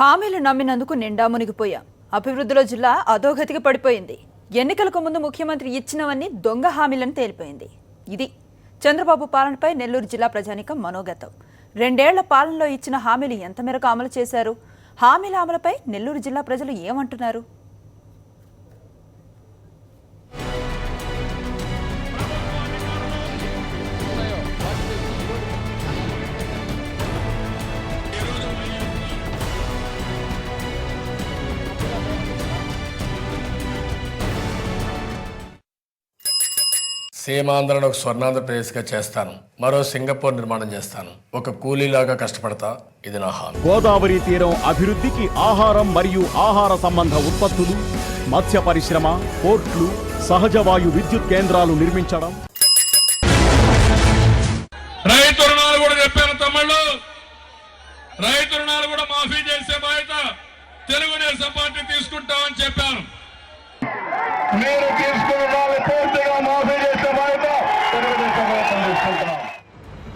హామీలు నమ్మినందుకు నిండా మునిగిపోయాం. అభివృద్ధిలో జిల్లా అధోగతికి పడిపోయింది. ఎన్నికలకు ముందు ముఖ్యమంత్రి ఇచ్చినవన్నీ దొంగ హామీలను తేలిపోయింది. ఇది చంద్రబాబు పాలనపై నెల్లూరు జిల్లా ప్రజానీకం మనోగతం. 2 ఏళ్ల పాలనలో ఇచ్చిన హామీలు ఎంత మేరకు అమలు చేశారు? హామీల అమలుపై నెల్లూరు జిల్లా ప్రజలు ఏమంటున్నారు? సీమాంధ్రను ఒక స్వర్ణాంధ్రప్రదేశ్గా చేస్తాను, మరో సింగపూర్ నిర్మాణం చేస్తాను, ఒక కూలీలాగా కష్టపడతా, ఇది నా హామీ. గోదావరి తీరం అభివృద్ధికి ఆహారం మరియు ఆహార సంబంధ ఉత్పత్తులు, మత్స్య పరిశ్రమ, పోర్ట్లు, సహజ వాయు విద్యుత్ కేంద్రాలు నిర్మించడం. రైతు రుణాలు కూడా చెప్పాను తమ్ముళ్ళు, రైతు రుణాలు కూడా మాఫీ చేసే బాధ్యత తెలుగుదేశం పార్టీ తీసుకుంటామని చెప్పాను. మీరు తీసుకున్న పూర్తిగా మాఫీ చేసే బాధ్యత తెలుగుదేశం పార్టీ తీసుకుంటాం.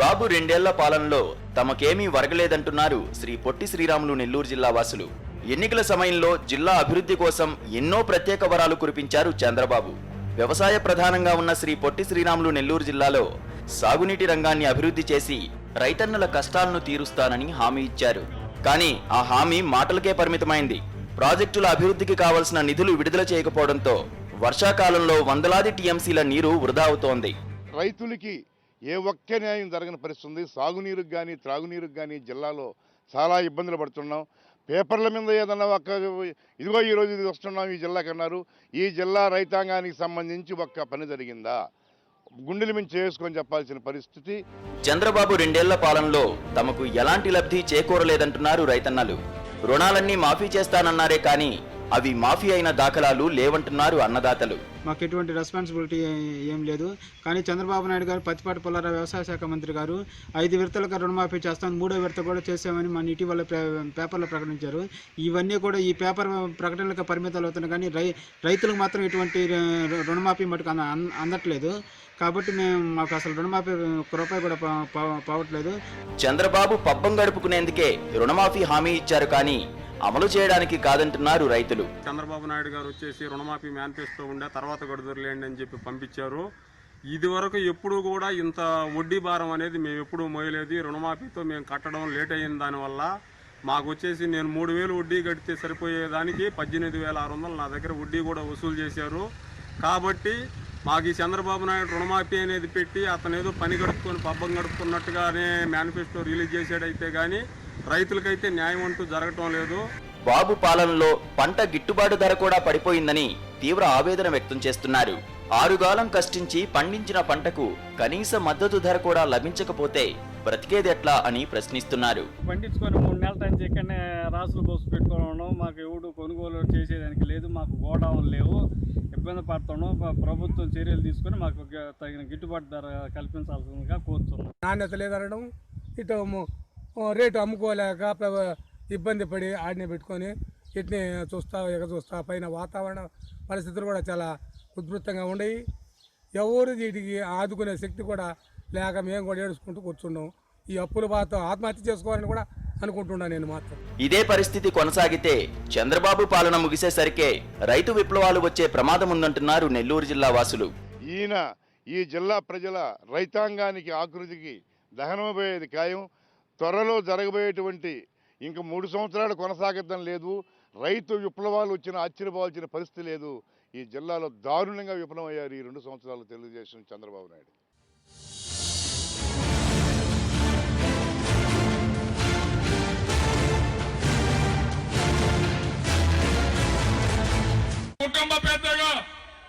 బాబు 2 ఏళ్ల పాలనలో తమకేమీ వరగలేదంటున్నారు శ్రీ పొట్టి శ్రీరాములు నెల్లూరు జిల్లా వాసులు. ఎన్నికల సమయంలో జిల్లా అభివృద్ధి కోసం ఎన్నో ప్రత్యేక వరాలు కురిపించారు చంద్రబాబు. వ్యవసాయ ప్రధానంగా ఉన్న శ్రీ పొట్టి శ్రీరాములు నెల్లూరు జిల్లాలో సాగునీటి రంగాన్ని అభివృద్ధి చేసి రైతన్నుల కష్టాలను తీరుస్తానని హామీ ఇచ్చారు. కానీ ఆ హామీ మాటలకే పరిమితమైంది. ప్రాజెక్టుల అభివృద్ధికి కావలసిన నిధులు విడుదల చేయకపోవడంతో వర్షాకాలంలో వందలాది టీఎంసీల నీరు వృధా అవుతోంది. రైతులకి ఏ ఒక్క న్యాయం జరగని పరిస్థితి ఉంది. సాగునీరుకు కానీ త్రాగునీరుకు కానీ జిల్లాలో చాలా ఇబ్బందులు పడుతున్నాం. పేపర్ల మీద ఏదన్నా ఇదిగో ఈరోజు ఇది వస్తున్నాం ఈ జిల్లాకి అన్నారు. ఈ జిల్లా రైతాంగానికి సంబంధించి ఒక్క పని జరిగిందా? గుండెలు మించి చేసుకొని చెప్పాల్సిన పరిస్థితి. చంద్రబాబు 2 ఏళ్ల పాలనలో తమకు ఎలాంటి లబ్ధి చేకూరలేదంటున్నారు రైతన్నలు. రుణాలన్నీ మాఫీ చేస్తానన్నారే కానీ అవి మాఫీ అయిన దాఖలాలు లేవంటున్నారు అన్నదాతలు. మాకు ఎటువంటి రెస్పాన్సిబిలిటీ ఏం లేదు. కానీ చంద్రబాబు నాయుడు గారు పత్తిపాటి పుల్లారావు వ్యవసాయ శాఖ మంత్రి గారు 5 విడతలుగా రుణమాఫీ చేస్తాను, 3వ విడత కూడా చేసామని మన ఇటీవల పేపర్లో ప్రకటించారు. ఇవన్నీ కూడా ఈ పేపర్ ప్రకటనలకు పరిమితాలు అవుతున్నాయి. కానీ రైతులకు మాత్రం ఇటువంటి రుణమాఫీ మటుకు అందట్లేదు. కాబట్టి మాకు అసలు రుణమాఫీ 1 రూపాయి కూడా పోవట్లేదు. చంద్రబాబు పబ్బం గడుపుకునేందుకే రుణమాఫీ హామీ ఇచ్చారు కానీ అమలు చేయడానికి కాదంటున్నారు రైతులు. చంద్రబాబు నాయుడు గారు వచ్చేసి రుణమాఫీ మేనిఫెస్టో ఉండే తర్వాత గడుదురులేండి అని చెప్పి పంపించారు. ఇది వరకు ఎప్పుడు కూడా ఇంత వడ్డీ భారం అనేది మేము ఎప్పుడూ మోయలేదు. రుణమాఫీతో మేము కట్టడం లేట్ అయిన దానివల్ల మాకు వచ్చేసి నేను 3,000 వడ్డీ కడితే సరిపోయేదానికి 18,600 నా దగ్గర వడ్డీ కూడా వసూలు చేశారు. కాబట్టి మాకు ఈ చంద్రబాబు నాయుడు రుణమాఫీ అనేది పెట్టి అతను ఏదో పని గడుపుకొని పబ్బం గడుపుకున్నట్టుగానే మేనిఫెస్టో రిలీజ్ చేసాడైతే కానీ రైతులకైతే న్యాయం అంటూ జరగటం లేదు. బాబు పాలనలో పంట గిట్టుబాటు ధర కూడా పడిపోయిందని తీవ్ర ఆవేదన వ్యక్తం చేస్తున్నారు. 6 కాలం కష్టించి పండించిన పంటకు కనీస మద్దతు ధర కూడా లభించకపోతే బ్రతికేదెట్లా అని ప్రశ్నిస్తున్నారు. పండించుకొని 3 నెలల నుంచి ఇక్కడనే రాసులు పోసి పెట్టుకోవడం, మాకు ఎవడు కొనుగోలు చేసేదానికి లేదు, మాకు గోడౌన్ లేవు, ఇబ్బంది పడుతున్నాం. ప్రభుత్వం చర్యలు తీసుకొని మాకు తగిన గిట్టుబాటు ధర కల్పించాల్సిందిగా కోరుతున్నాం. నాణ్యత లేదనడం, ఇటు రేటు అమ్ముకోలేక ఇబ్బంది పడి ఆడిని పెట్టుకొని ఇట్ని చూస్తా పైన వాతావరణ పరిస్థితులు కూడా చాలా ఉధృతంగా ఉండయి. ఎవరు వీటికి ఆదుకునే శక్తి కూడా లేక మేము కూడా ఏడుచుకుంటూ కూర్చున్నాం. ఈ అప్పుల బాధతో ఆత్మహత్య చేసుకోవాలని కూడా అనుకుంటున్నా నేను మాత్రం. ఇదే పరిస్థితి కొనసాగితే చంద్రబాబు పాలన ముగిసేసరికే రైతు విప్లవాలు వచ్చే ప్రమాదం ఉందంటున్నారు నెల్లూరు జిల్లా వాసులు. ఈయన ఈ జిల్లా ప్రజల రైతాంగానికి ఆకృతికి దహనమైపోయేది ఖాయం. త్వరలో జరగబోయేటువంటి ఇంక 3 సంవత్సరాలు కొనసాగిద్దాం లేదు. రైతు విప్లవాలు వచ్చిన ఆశ్చర్యపోవాల్సిన పరిస్థితి లేదు. ఈ జిల్లాలో దారుణంగా విఫలం అయ్యారు ఈ 2 సంవత్సరాలు తెలుగుదేశం చంద్రబాబు నాయుడు. కుటుంబ పెద్దగా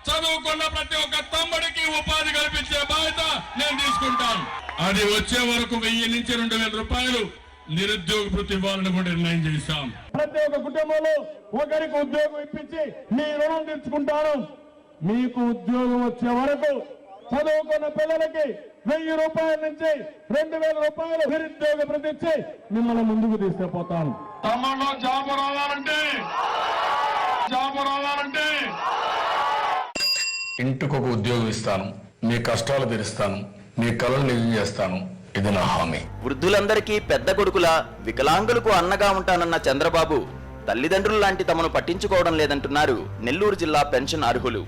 చదువుకున్న ప్రతి ఒక్క తమ్ముడికి ఉపాధి కల్పించే బాధ్యత నేను తీసుకుంటాను. అది వచ్చే వరకు 1000 నుంచి 2,000 రూపాయలు నిరుద్యోగ భృతి ఇవ్వాలని కూడా నిర్ణయం చేశాం. ప్రతి ఒక్క కుటుంబంలో ఒకరికి ఉద్యోగం ఇప్పించి మీ రుణం తెచ్చుకుంటాను. మీకు ఉద్యోగం వచ్చే వరకు చదువుకున్న పిల్లలకి 1000 రూపాయల నుంచి 2,000 రూపాయలు నిరుద్యోగ భృతి ఇచ్చి మిమ్మల్ని ముందుకు తీసుకుపోతాను. తమలో జాబు రావాలంటే ఇంటికొక ఉద్యోగం ఇస్తాను, మీ కష్టాలు తీరుస్తాను, మీ కళలు నిజం చేస్తాను, ఇది నా హామీ. వృద్ధులందరికీ పెద్ద కొడుకులా, వికలాంగులకు అన్నగా ఉంటానన్న చంద్రబాబు తల్లిదండ్రులు లాంటి తమను పట్టించుకోవడం లేదంటున్నారు నెల్లూరు జిల్లా పెన్షన్ అర్హులు.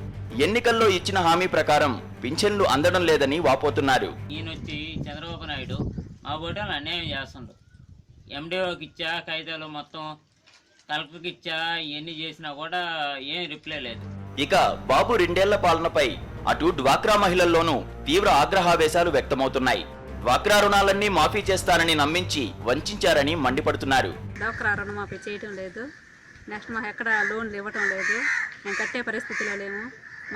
ఎన్నికల్లో ఇచ్చిన హామీ ప్రకారం పింఛన్లు అందడం లేదని వాపోతున్నారు. ఈయనొచ్చి చంద్రబాబు నాయుడు మా బోటలు అన్యాయం చేస్తుండ్రు. ఎండిఓకి ఇచ్చా కాగితాలు మొత్తం, కలెక్టర్కి ఇచ్చా, ఇవన్నీ చేసినా కూడా ఏం రిప్లై లేదు. ఇక బాబు 2 ఏళ్ల పాలనపై అటు డ్వాక్రా మహిళల్లోనూ తీవ్ర ఆగ్రహావేశాలు వ్యక్తమవుతున్నాయి. డ్వాక్రా రుణాలన్నీ మాఫీ చేస్తానని నమ్మించి వంచారని మండిపడుతున్నారు. డ్వాక్రా రుణమాఫీ చేయటం లేదు, నెక్స్ట్ మాకు ఎక్కడ లోన్లు ఇవ్వటం లేదు, మేము కట్టే పరిస్థితిలో లేము.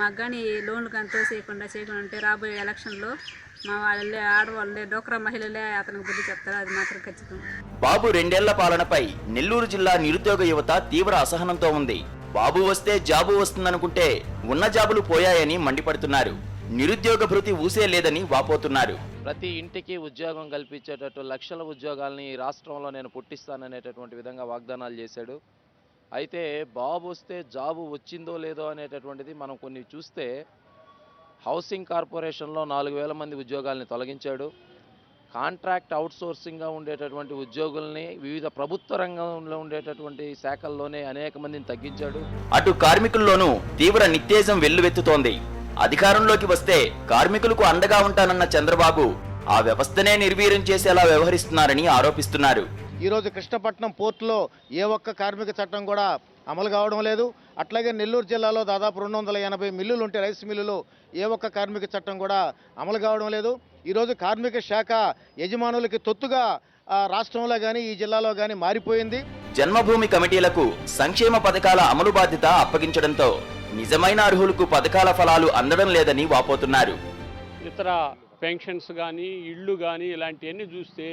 మాకు కానీ లోన్లు కానీ చేయకుండా ఉంటే రాబోయే ఎలక్షన్లో మా వాళ్ళే, ఆడవాళ్ళే, డ్వాక్రా మహిళలే అతనికి బుద్ధి చెప్తారు, అది మాత్రం ఖచ్చితం. బాబు 2 ఏళ్ల పాలనపై నెల్లూరు జిల్లా నిరుద్యోగ యువత తీవ్ర అసహనంతో ఉంది. బాబు వస్తే జాబు వస్తుందనుకుంటే ఉన్న జాబులు పోయాయని మండిపడుతున్నారు. నిరుద్యోగ భృతి ఊసే లేదని వాపోతున్నారు. ప్రతి ఇంటికి ఉద్యోగం కల్పించేటట్టు లక్షల ఉద్యోగాల్ని ఈ రాష్ట్రంలో నేను పుట్టిస్తాననేటటువంటి విధంగా వాగ్దానాలు చేశాడు. అయితే బాబు వస్తే జాబు వచ్చిందో లేదో అనేటటువంటిది మనం కొన్ని చూస్తే హౌసింగ్ కార్పొరేషన్లో 4000 మంది ఉద్యోగాల్ని తొలగించాడు. కాంట్రాక్ట్ అవుట్సోర్సింగ్గా ఉండేటటువంటి ఉద్యోగుల్ని వివిధ ప్రభుత్వ రంగంలో ఉండేటటువంటి శాఖల్లోనే అనేక మందిని తగ్గించాడు. అటు కార్మికుల్లోనూ తీవ్ర నిత్తేజం వెల్లువెత్తుతోంది. అధికారంలోకి వస్తే కార్మికులకు అండగా ఉంటానన్న చంద్రబాబు ఆ వ్యవస్థనే నిర్వీర్యం చేసేలా వ్యవహరిస్తున్నారని ఆరోపిస్తున్నారు. ఈరోజు కృష్ణపట్నం పోర్టులో ఏ ఒక్క కార్మిక చట్టం కూడా అమలు కావడం లేదు. అట్లాగే నెల్లూరు జిల్లాలో దాదాపు 280 మిల్లులు ఉంటే రైస్ మిల్లులు ఏ ఒక్క కార్మిక చట్టం కూడా అమలు కావడం లేదు. ఈరోజు కార్మిక శాఖ యజమానులకి తొత్తుగా రాష్ట్రంలో కానీ ఈ జిల్లాలో కానీ మారిపోయింది. జన్మభూమి కమిటీలకు సంక్షేమ పథకాల అమలు బాధ్యత అప్పగించడంతో నిజమైన అర్హులకు పథకాల ఫలాలు అందడం లేదని వాపోతున్నారు. ఇతర పెన్షన్స్ కానీ, ఇళ్ళు కానీ ఇలాంటివన్నీ చూస్తే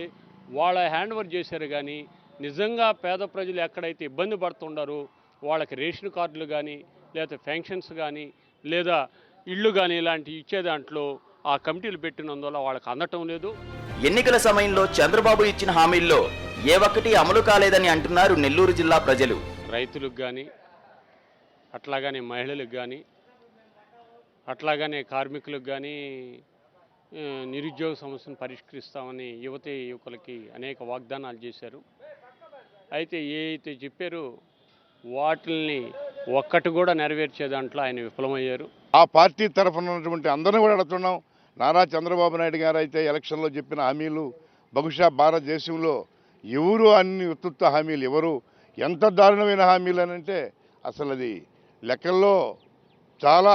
వాళ్ళ హ్యాండ్ ఓవర్ చేశారు. కానీ నిజంగా పేద ప్రజలు ఎక్కడైతే ఇబ్బంది పడుతుండారో వాళ్ళకి రేషన్ కార్డులు కానీ, లేదా పెన్షన్స్ కానీ, లేదా ఇళ్ళు కానీ ఇలాంటివి ఇచ్చే దాంట్లో ఆ కమిటీలు పెట్టినందువల్ల వాళ్ళకి అందటం లేదు. ఎన్నికల సమయంలో చంద్రబాబు ఇచ్చిన హామీల్లో ఏ ఒక్కటి అమలు కాలేదని అంటున్నారు నెల్లూరు జిల్లా ప్రజలు. రైతులకు కానీ, అట్లాగనే మహిళలకు కానీ, అట్లాగనే కార్మికులకు కానీ నిరుద్యోగ సమస్యను పరిష్కరిస్తామని యువకులకి అనేక వాగ్దానాలు చేశారు. అయితే ఏదైతే చెప్పారో వాటిల్ని ఒక్కటి కూడా నెరవేర్చే దాంట్లో ఆయన విఫలమయ్యారు. ఆ పార్టీ తరఫున ఉన్నటువంటి అందరినీ కూడా అడుగుతున్నాం. నారా చంద్రబాబు నాయుడు గారు అయితే ఎలక్షన్లో చెప్పిన హామీలు బహుశా భారతదేశంలో ఎవరు అన్ని ఉత్తుత్త హామీలు, ఎవరు ఎంత దారుణమైన హామీలు అని అంటే అసలు అది లెక్కల్లో చాలా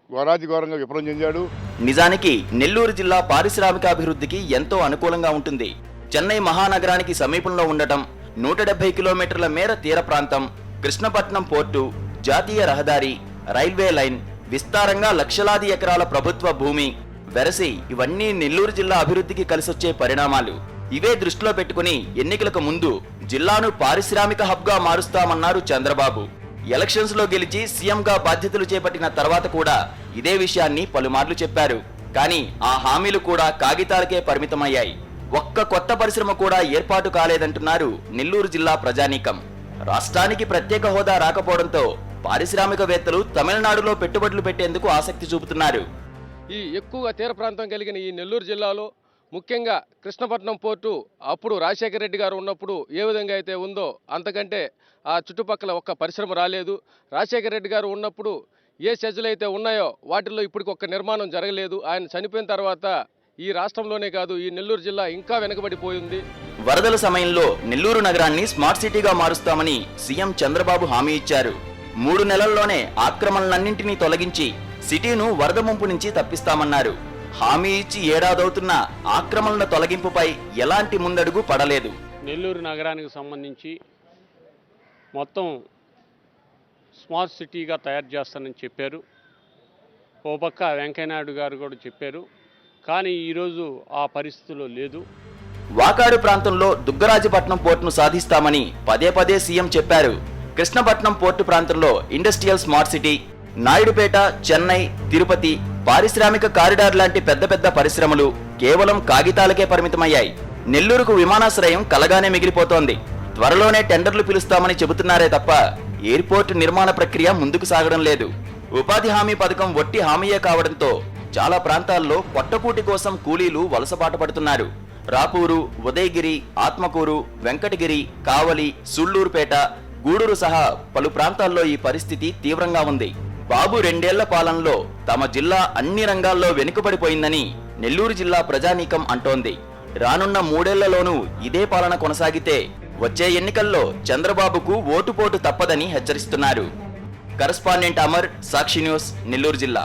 ఘోరాతి ఘోరంగా విఫలం చెందాడు. నిజానికి నెల్లూరు జిల్లా పారిశ్రామికాభివృద్ధికి ఎంతో అనుకూలంగా ఉంటుంది. చెన్నై మహానగరానికి సమీపంలో ఉండటం, 170 కిలోమీటర్ల మేర తీర ప్రాంతం, కృష్ణపట్నం పోర్టు, జాతీయ రహదారి, రైల్వే లైన్, విస్తారంగా లక్షలాది ఎకరాల ప్రభుత్వ భూమి, వెరసి ఇవన్నీ నెల్లూరు జిల్లా అభివృద్ధికి కలిసొచ్చే పరిణామాలు. ఇవే దృష్టిలో పెట్టుకుని ఎన్నికలకు ముందు జిల్లాను పారిశ్రామిక హబ్గా మారుస్తామన్నారు చంద్రబాబు. ఎలక్షన్స్ లో గెలిచి సీఎంగా బాధ్యతలు చేపట్టిన తర్వాత కూడా ఇదే విషయాన్ని పలుమార్లు చెప్పారు. కానీ ఆ హామీలు కూడా కాగితాలకే పరిమితమయ్యాయి. ఒక్క కొత్త పరిశ్రమ కూడా ఏర్పాటు కాలేదంటున్నారు నెల్లూరు జిల్లా ప్రజానీకం. రాష్ట్రానికి ప్రత్యేక హోదా రాకపోవడంతో పారిశ్రామికవేత్తలు తమిళనాడులో పెట్టుబడులు పెట్టేందుకు ఆసక్తి చూపుతున్నారు. ఈ ఎక్కువగా తీర ప్రాంతం కలిగిన ఈ నెల్లూరు జిల్లాలో ముఖ్యంగా కృష్ణపట్నం పోర్టు అప్పుడు రాజశేఖర రెడ్డి గారు ఉన్నప్పుడు ఏ విధంగా అయితే ఉందో అంతకంటే ఆ చుట్టుపక్కల ఒక్క పరిశ్రమ రాలేదు. రాజశేఖర రెడ్డి గారు ఉన్నప్పుడు ఏ సెజ్లు అయితే ఉన్నాయో వాటిల్లో ఇప్పటికి ఒక్క నిర్మాణం జరగలేదు. ఆయన చనిపోయిన తర్వాత ఈ రాష్ట్రంలోనే కాదు ఈ నెల్లూరు జిల్లా ఇంకా వెనుకబడిపోయింది. వరదల సమయంలో నెల్లూరు నగరాన్ని స్మార్ట్ సిటీగా మారుస్తామని సీఎం చంద్రబాబు హామీ ఇచ్చారు. 3 నెలల్లోనే ఆక్రమణలన్నింటినీ తొలగించి సిటీను వరద ముంపు నుంచి తప్పిస్తామన్నారు. హామీ ఇచ్చి ఏడాదవుతున్న ఆక్రమణల తొలగింపుపై ఎలాంటి ముందడుగు పడలేదు. నెల్లూరు నగరానికి సంబంధించి మొత్తం స్మార్ట్ సిటీగా తయారు చేస్తానని చెప్పారు. ఓ పక్క వెంకయ్యనాయుడు గారు కూడా చెప్పారు. కానీ ఈరోజు ఆ పరిస్థితిలో లేదు. వాకాడు ప్రాంతంలో దుగ్గరాజపట్నం పోర్టును సాధిస్తామని పదే పదే సీఎం చెప్పారు. కృష్ణపట్నం పోర్టు ప్రాంతంలో industrial smart city, Naidupeta, Chennai, Tirupati పారిశ్రామిక కారిడార్ లాంటి పెద్ద పెద్ద పరిశ్రమలు కేవలం కాగితాలకే పరిమితమయ్యాయి. నెల్లూరుకు విమానాశ్రయం కలగానే మిగిలిపోతోంది. త్వరలోనే టెండర్లు పిలుస్తామని చెబుతున్నారే తప్ప ఎయిర్పోర్టు నిర్మాణ ప్రక్రియ ముందుకు సాగడం లేదు. ఉపాధి హామీ పథకం వట్టి హామీయే కావడంతో చాలా ప్రాంతాల్లో పొట్టకూటి కోసం కూలీలు వలసపాటు పడుతున్నారు. రాపూరు, ఉదయగిరి, ఆత్మకూరు, వెంకటగిరి, కావలి, సుళ్లూరుపేట, గూడూరు సహా పలు ప్రాంతాల్లో ఈ పరిస్థితి తీవ్రంగా ఉంది. బాబు 2 ఏళ్ల పాలనలో తమ జిల్లా అన్ని రంగాల్లో వెనుకబడిపోయిందని నెల్లూరు జిల్లా ప్రజానీకం అంటోంది. రానున్న 3 ఏళ్లలోనూ ఇదే పాలన కొనసాగితే వచ్చే ఎన్నికల్లో చంద్రబాబుకు ఓటుపోటు తప్పదని హెచ్చరిస్తున్నారు. కరెస్పాండెంట్ అమర్, సాక్షి న్యూస్, నెల్లూరు జిల్లా.